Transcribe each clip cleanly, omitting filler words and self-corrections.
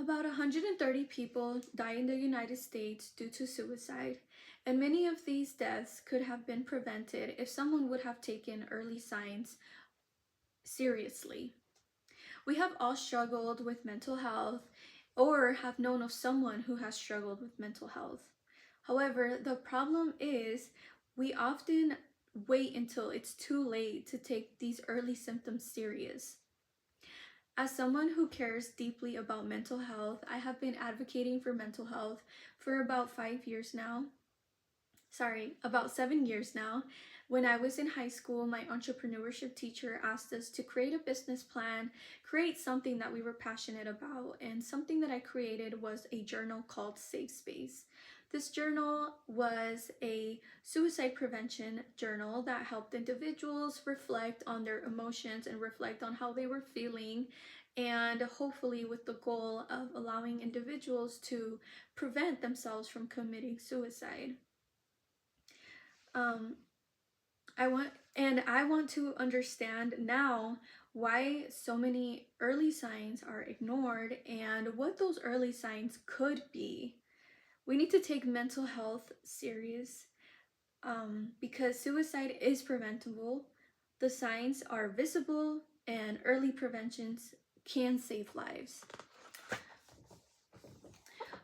About 130 people die in the United States due to suicide, and many of these deaths could have been prevented if someone would have taken early signs seriously. We have all struggled with mental health or have known of someone who has struggled with mental health. However, the problem is we often wait until it's too late to take these early symptoms serious. As someone who cares deeply about mental health, I have been advocating for mental health for about 5 years now. Sorry, about 7 years now. When I was in high school, my entrepreneurship teacher asked us to create a business plan, create something that we were passionate about, and something that I created was a journal called Safe Space. This journal was a suicide prevention journal that helped individuals reflect on their emotions and reflect on how they were feeling, and hopefully with the goal of allowing individuals to prevent themselves from committing suicide. Um, I want to understand now why so many early signs are ignored and what those early signs could be. We need to take mental health serious because suicide is preventable. The signs are visible and early preventions can save lives.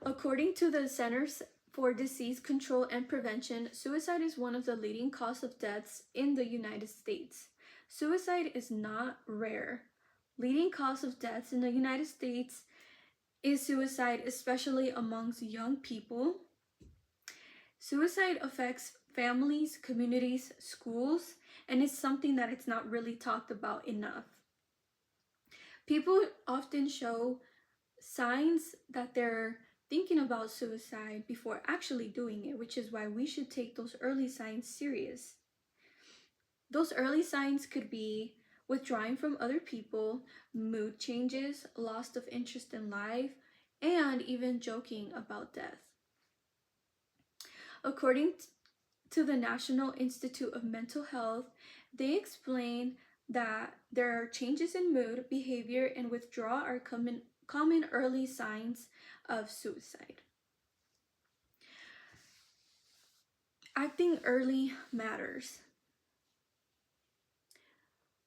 According to the Centers for Disease Control and Prevention, suicide is one of the leading causes of deaths in the United States. Suicide is not rare. Leading cause of deaths in the United States is suicide, especially amongst young people. Suicide affects families, communities, schools, and it's something that it's not really talked about enough. People often show signs that they're thinking about suicide before actually doing it, which is why we should take those early signs serious. Those early signs could be withdrawing from other people, mood changes, loss of interest in life, and even joking about death. According to the National Institute of Mental Health, they explain that there are changes in mood, behavior, and withdrawal are common early signs of suicide. Acting early matters.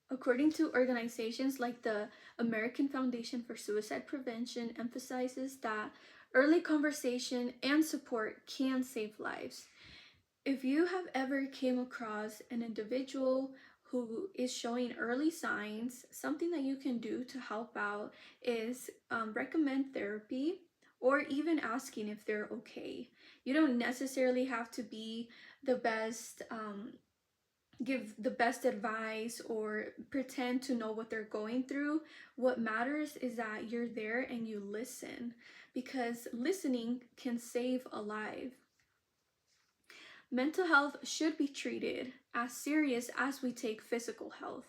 According to organizations like the American Foundation for Suicide Prevention emphasizes that early conversation and support can save lives. If you have ever came across an individual who is showing early signs, something that you can do to help out is recommend therapy or even asking if they're okay. You don't necessarily have to be the best, give the best advice or pretend to know what they're going through. What matters is that you're there and you listen, because listening can save a life. Mental health should be treated as serious as we take physical health,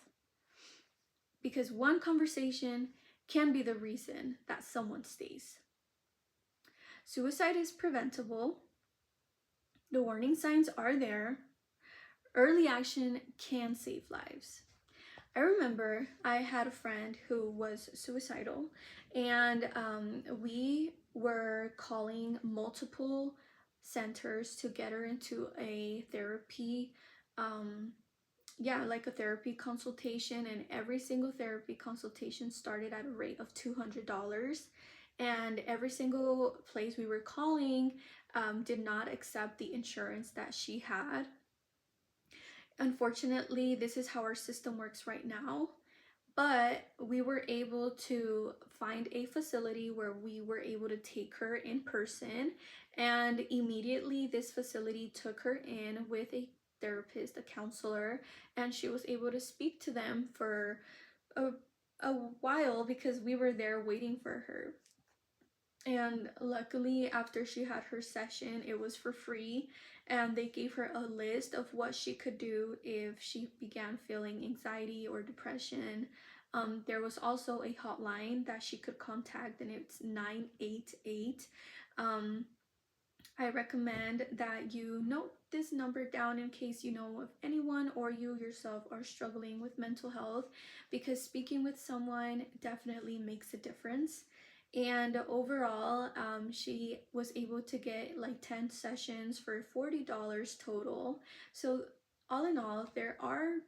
because one conversation can be the reason that someone stays. Suicide is preventable. The warning signs are there. Early action can save lives. I remember I had a friend who was suicidal, and we were calling multiple centers to get her into a therapy, like a therapy consultation, and every single therapy consultation started at a rate of $200. And every single place we were calling did not accept the insurance that she had. Unfortunately, this is how our system works right now. But we were able to find a facility where we were able to take her in person, and immediately this facility took her in with a therapist, a counselor, and she was able to speak to them for a while because we were there waiting for her. And luckily, after she had her session, it was for free, and they gave her a list of what she could do if she began feeling anxiety or depression. There was also a hotline that she could contact, and it's 988. I recommend that you note this number down in case you know of anyone or you yourself are struggling with mental health, because speaking with someone definitely makes a difference. And overall, she was able to get like 10 sessions for $40 total. So all in all, there are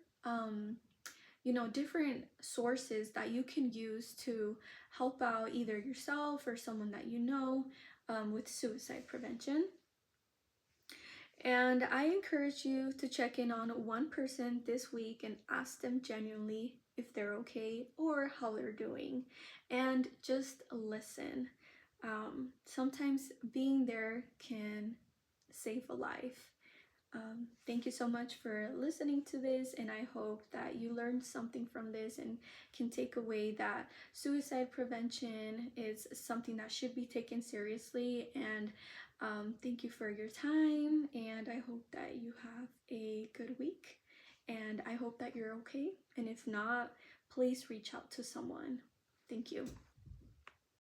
different sources that you can use to help out either yourself or someone that you know with suicide prevention. And I encourage you to check in on one person this week and ask them genuinely if they're okay or how they're doing. And just listen. Sometimes being there can save a life. Thank you so much for listening to this, and I hope that you learned something from this and can take away that suicide prevention is something that should be taken seriously. And thank you for your time, and I hope that you have a good week, and I hope that you're okay. And if not, please reach out to someone. Thank you.